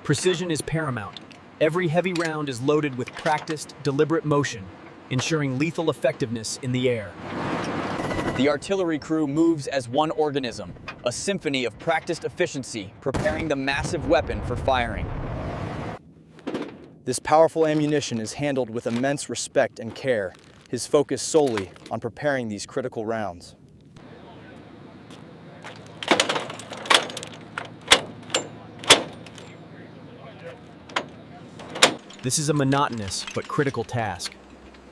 Precision is paramount. Every heavy round is loaded with practiced, deliberate motion, ensuring lethal effectiveness in the air. The artillery crew moves as one organism, a symphony of practiced efficiency, preparing the massive weapon for firing. This powerful ammunition is handled with immense respect and care, his focus solely on preparing these critical rounds. This is a monotonous but critical task.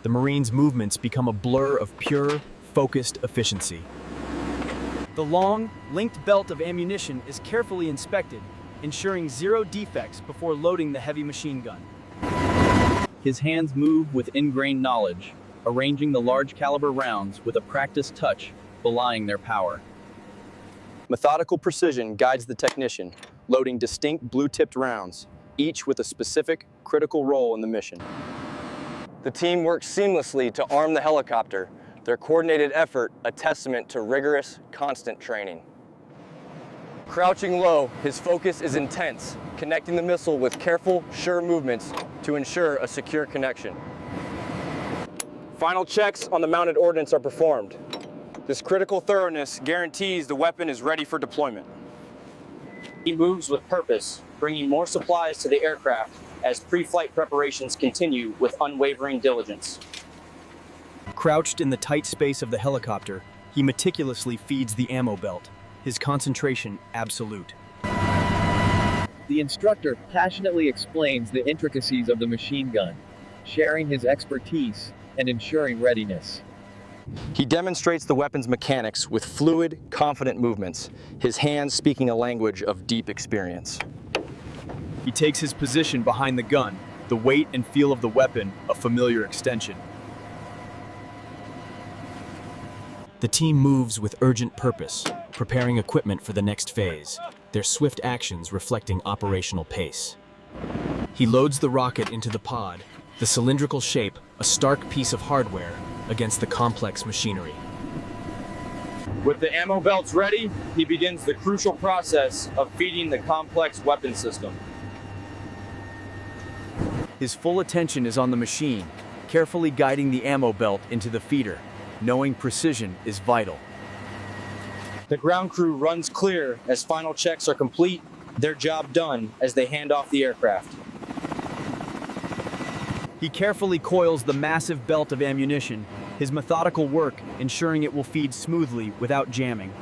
The Marines' movements become a blur of pure, focused efficiency. The long, linked belt of ammunition is carefully inspected, ensuring zero defects before loading the heavy machine gun. His hands move with ingrained knowledge, arranging the large caliber rounds with a practiced touch, belying their power. Methodical precision guides the technician, loading distinct blue-tipped rounds, each with a specific, critical role in the mission. The team works seamlessly to arm the helicopter, their coordinated effort a testament to rigorous, constant training. Crouching low, his focus is intense, connecting the missile with careful, sure movements to ensure a secure connection. Final checks on the mounted ordnance are performed. This critical thoroughness guarantees the weapon is ready for deployment. He moves with purpose, bringing more supplies to the aircraft as pre-flight preparations continue with unwavering diligence. Crouched in the tight space of the helicopter, he meticulously feeds the ammo belt, his concentration absolute. The instructor passionately explains the intricacies of the machine gun, sharing his expertise and ensuring readiness. He demonstrates the weapon's mechanics with fluid, confident movements, his hands speaking a language of deep experience. He takes his position behind the gun, the weight and feel of the weapon a familiar extension. The team moves with urgent purpose, preparing equipment for the next phase, their swift actions reflecting operational pace. He loads the rocket into the pod, the cylindrical shape a stark piece of hardware against the complex machinery. With the ammo belts ready, he begins the crucial process of feeding the complex weapon system. His full attention is on the machine, carefully guiding the ammo belt into the feeder, knowing precision is vital. The ground crew runs clear as final checks are complete, their job done as they hand off the aircraft. He carefully coils the massive belt of ammunition, his methodical work ensuring it will feed smoothly without jamming.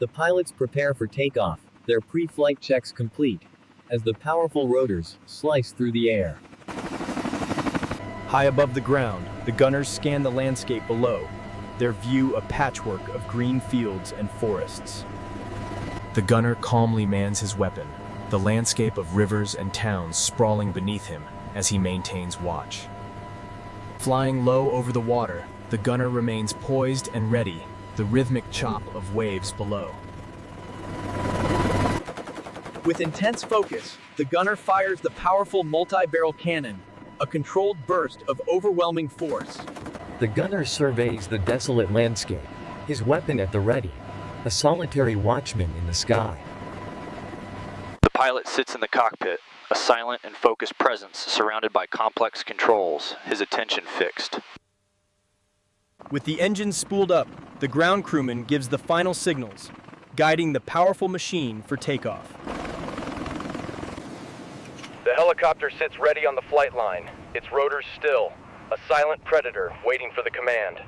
The pilots prepare for takeoff, their pre-flight checks complete, as the powerful rotors slice through the air. High above the ground, the gunners scan the landscape below, their view a patchwork of green fields and forests. The gunner calmly mans his weapon, the landscape of rivers and towns sprawling beneath him as he maintains watch. Flying low over the water, the gunner remains poised and ready, the rhythmic chop of waves below. With intense focus, the gunner fires the powerful multi-barrel cannon, a controlled burst of overwhelming force. The gunner surveys the desolate landscape, his weapon at the ready, a solitary watchman in the sky. The pilot sits in the cockpit, a silent and focused presence surrounded by complex controls, his attention fixed. With the engines spooled up, the ground crewman gives the final signals, guiding the powerful machine for takeoff. The helicopter sits ready on the flight line, its rotors still, a silent predator waiting for the command.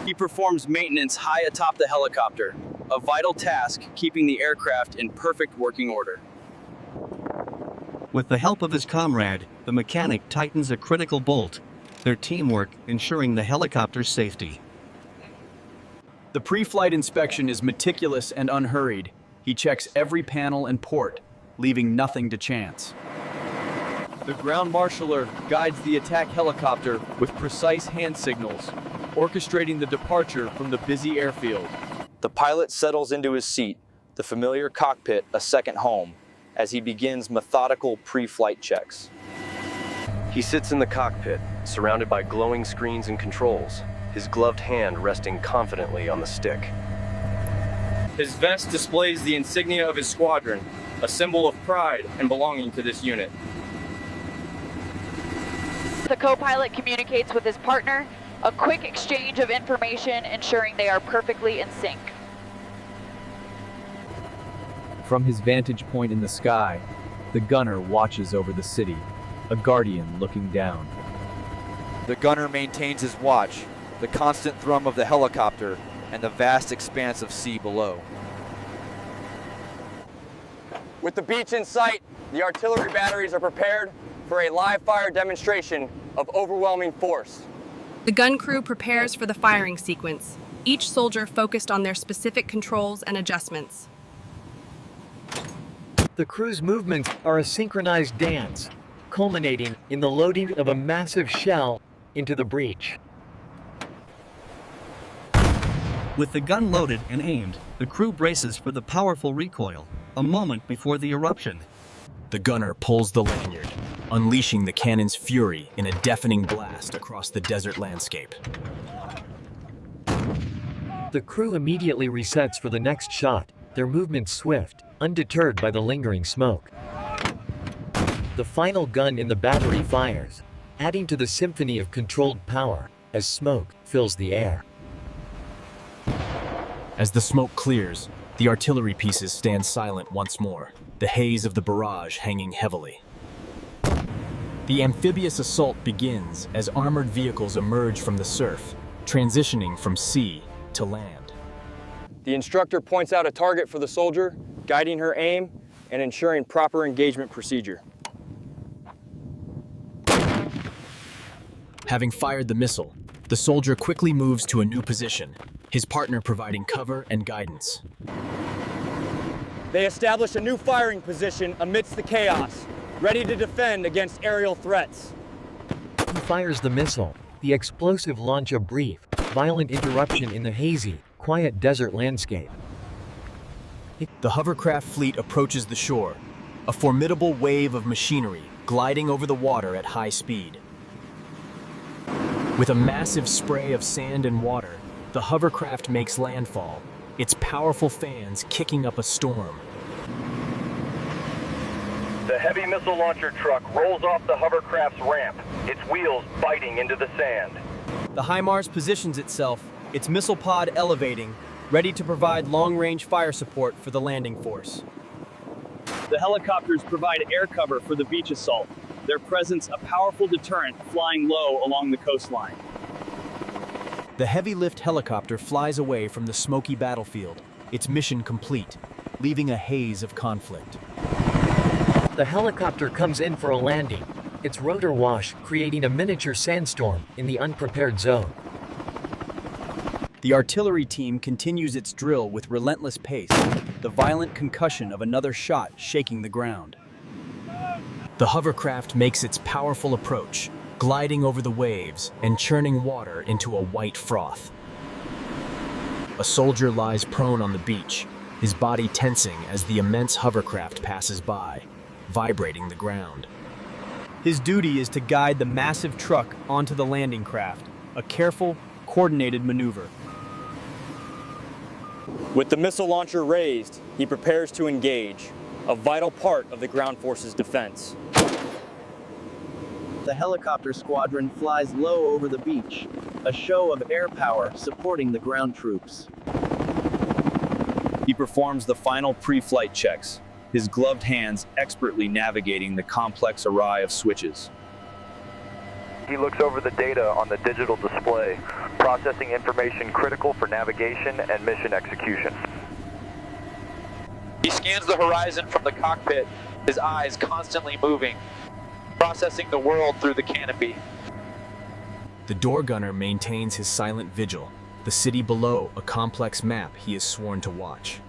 He performs maintenance high atop the helicopter, a vital task keeping the aircraft in perfect working order. With the help of his comrade, the mechanic tightens a critical bolt, their teamwork ensuring the helicopter's safety. The pre-flight inspection is meticulous and unhurried. He checks every panel and port, leaving nothing to chance. The ground marshaller guides the attack helicopter with precise hand signals, orchestrating the departure from the busy airfield. The pilot settles into his seat, the familiar cockpit a second home, as he begins methodical pre-flight checks. He sits in the cockpit, surrounded by glowing screens and controls, his gloved hand resting confidently on the stick. His vest displays the insignia of his squadron, a symbol of pride and belonging to this unit. The co-pilot communicates with his partner, a quick exchange of information ensuring they are perfectly in sync. From his vantage point in the sky, the gunner watches over the city, a guardian looking down. The gunner maintains his watch, the constant thrum of the helicopter, and the vast expanse of sea below. With the beach in sight, the artillery batteries are prepared for a live fire demonstration of overwhelming force. The gun crew prepares for the firing sequence, each soldier focused on their specific controls and adjustments. The crew's movements are a synchronized dance, culminating in the loading of a massive shell into the breech. With the gun loaded and aimed, the crew braces for the powerful recoil, a moment before the eruption. The gunner pulls the lanyard, unleashing the cannon's fury in a deafening blast across the desert landscape. The crew immediately resets for the next shot, their movements swift, undeterred by the lingering smoke. The final gun in the battery fires, adding to the symphony of controlled power as smoke fills the air. As the smoke clears, the artillery pieces stand silent once more, the haze of the barrage hanging heavily. The amphibious assault begins as armored vehicles emerge from the surf, transitioning from sea to land. The instructor points out a target for the soldier, guiding her aim and ensuring proper engagement procedure. Having fired the missile, the soldier quickly moves to a new position, his partner providing cover and guidance. They establish a new firing position amidst the chaos, ready to defend against aerial threats. He fires the missile, the explosive launch a brief, violent interruption in the hazy, quiet desert landscape. The hovercraft fleet approaches the shore, a formidable wave of machinery gliding over the water at high speed. With a massive spray of sand and water, the hovercraft makes landfall, its powerful fans kicking up a storm. The heavy missile launcher truck rolls off the hovercraft's ramp, its wheels biting into the sand. The HIMARS positions itself, its missile pod elevating, ready to provide long-range fire support for the landing force. The helicopters provide air cover for the beach assault, their presence a powerful deterrent flying low along the coastline. The heavy lift helicopter flies away from the smoky battlefield, its mission complete, leaving a haze of conflict. The helicopter comes in for a landing, its rotor wash creating a miniature sandstorm in the unprepared zone. The artillery team continues its drill with relentless pace, the violent concussion of another shot shaking the ground. The hovercraft makes its powerful approach, gliding over the waves and churning water into a white froth. A soldier lies prone on the beach, his body tensing as the immense hovercraft passes by, vibrating the ground. His duty is to guide the massive truck onto the landing craft, a careful, coordinated maneuver. With the missile launcher raised, he prepares to engage, a vital part of the ground force's defense. The helicopter squadron flies low over the beach, a show of air power supporting the ground troops. He performs the final pre-flight checks, his gloved hands expertly navigating the complex array of switches. He looks over the data on the digital display, processing information critical for navigation and mission execution. He scans the horizon from the cockpit, his eyes constantly moving, processing the world through the canopy. The door gunner maintains his silent vigil, the city below a complex map he is sworn to watch.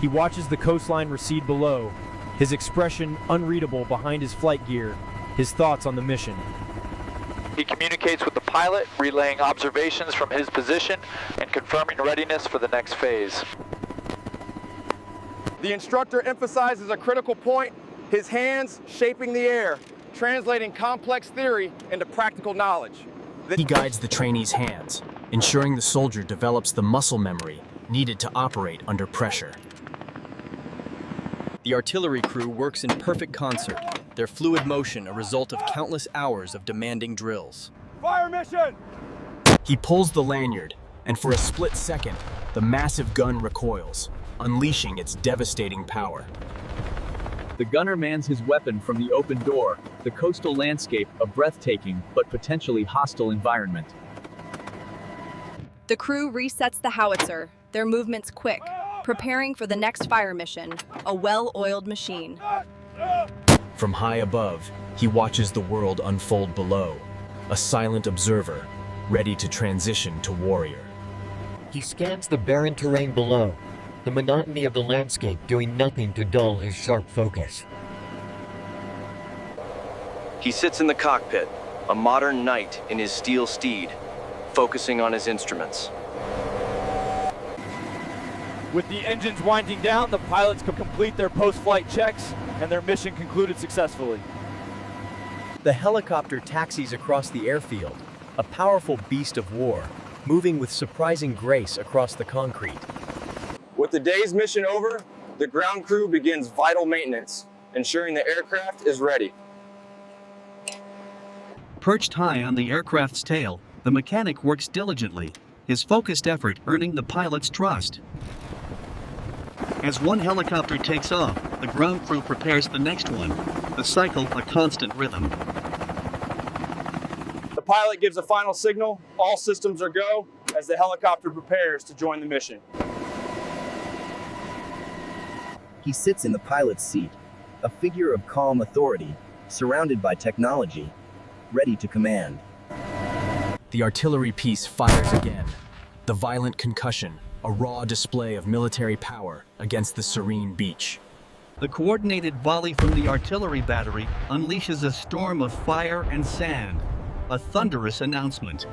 He watches the coastline recede below, his expression unreadable behind his flight gear, his thoughts on the mission. He communicates with the pilot, relaying observations from his position and confirming readiness for the next phase. The instructor emphasizes a critical point, his hands shaping the air, translating complex theory into practical knowledge. He guides the trainee's hands, ensuring the soldier develops the muscle memory needed to operate under pressure. The artillery crew works in perfect concert, their fluid motion a result of countless hours of demanding drills. Fire mission! He pulls the lanyard, and for a split second, the massive gun recoils, unleashing its devastating power. The gunner mans his weapon from the open door, the coastal landscape a breathtaking but potentially hostile environment. The crew resets the howitzer, their movements quick, preparing for the next fire mission, a well-oiled machine. From high above, he watches the world unfold below, a silent observer, ready to transition to warrior. He scans the barren terrain below, the monotony of the landscape doing nothing to dull his sharp focus. He sits in the cockpit, a modern knight in his steel steed, focusing on his instruments. With the engines winding down, the pilots can complete their post-flight checks and their mission concluded successfully. The helicopter taxis across the airfield, a powerful beast of war, moving with surprising grace across the concrete. With the day's mission over, the ground crew begins vital maintenance, ensuring the aircraft is ready. Perched high on the aircraft's tail, the mechanic works diligently, his focused effort earning the pilot's trust. As one helicopter takes off, the ground crew prepares the next one, the cycle a constant rhythm. The pilot gives a final signal, all systems are go, as the helicopter prepares to join the mission. He sits in the pilot's seat, a figure of calm authority, surrounded by technology, ready to command. The artillery piece fires again. The violent concussion, a raw display of military power against the serene beach. The coordinated volley from the artillery battery unleashes a storm of fire and sand, a thunderous announcement.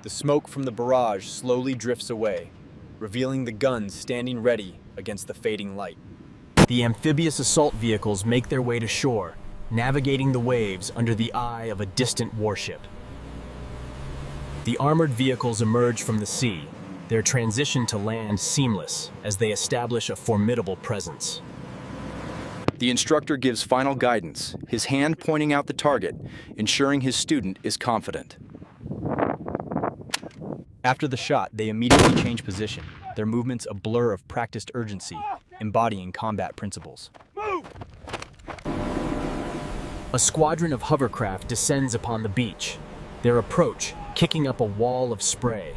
The smoke from the barrage slowly drifts away, revealing the guns standing ready against the fading light. The amphibious assault vehicles make their way to shore, navigating the waves under the eye of a distant warship. The armored vehicles emerge from the sea, their transition to land seamless as they establish a formidable presence. The instructor gives final guidance, his hand pointing out the target, ensuring his student is confident. After the shot, they immediately change position, their movements a blur of practiced urgency, embodying combat principles. Move! A squadron of hovercraft descends upon the beach, their approach kicking up a wall of spray.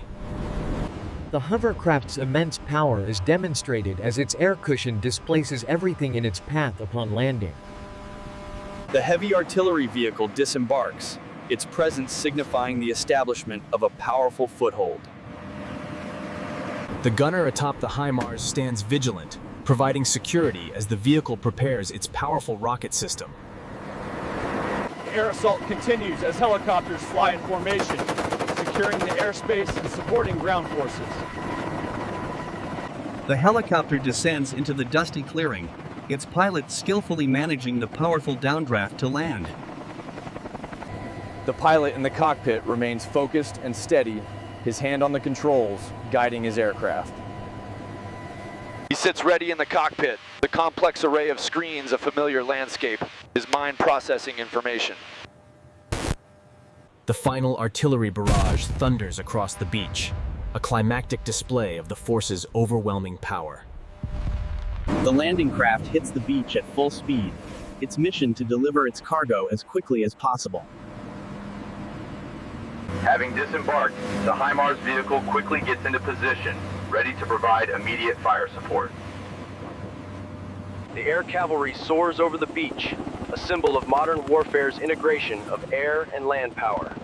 The hovercraft's immense power is demonstrated as its air cushion displaces everything in its path upon landing. The heavy artillery vehicle disembarks, its presence signifying the establishment of a powerful foothold. The gunner atop the HIMARS stands vigilant, providing security as the vehicle prepares its powerful rocket system. Air assault continues as helicopters fly in formation, securing the airspace and supporting ground forces. The helicopter descends into the dusty clearing, its pilot skillfully managing the powerful downdraft to land. The pilot in the cockpit remains focused and steady, his hand on the controls, guiding his aircraft. He sits ready in the cockpit, the complex array of screens a familiar landscape, his mind processing information. The final artillery barrage thunders across the beach, a climactic display of the force's overwhelming power. The landing craft hits the beach at full speed, its mission to deliver its cargo as quickly as possible. Having disembarked, the HIMARS vehicle quickly gets into position, ready to provide immediate fire support. The air cavalry soars over the beach, a symbol of modern warfare's integration of air and land power.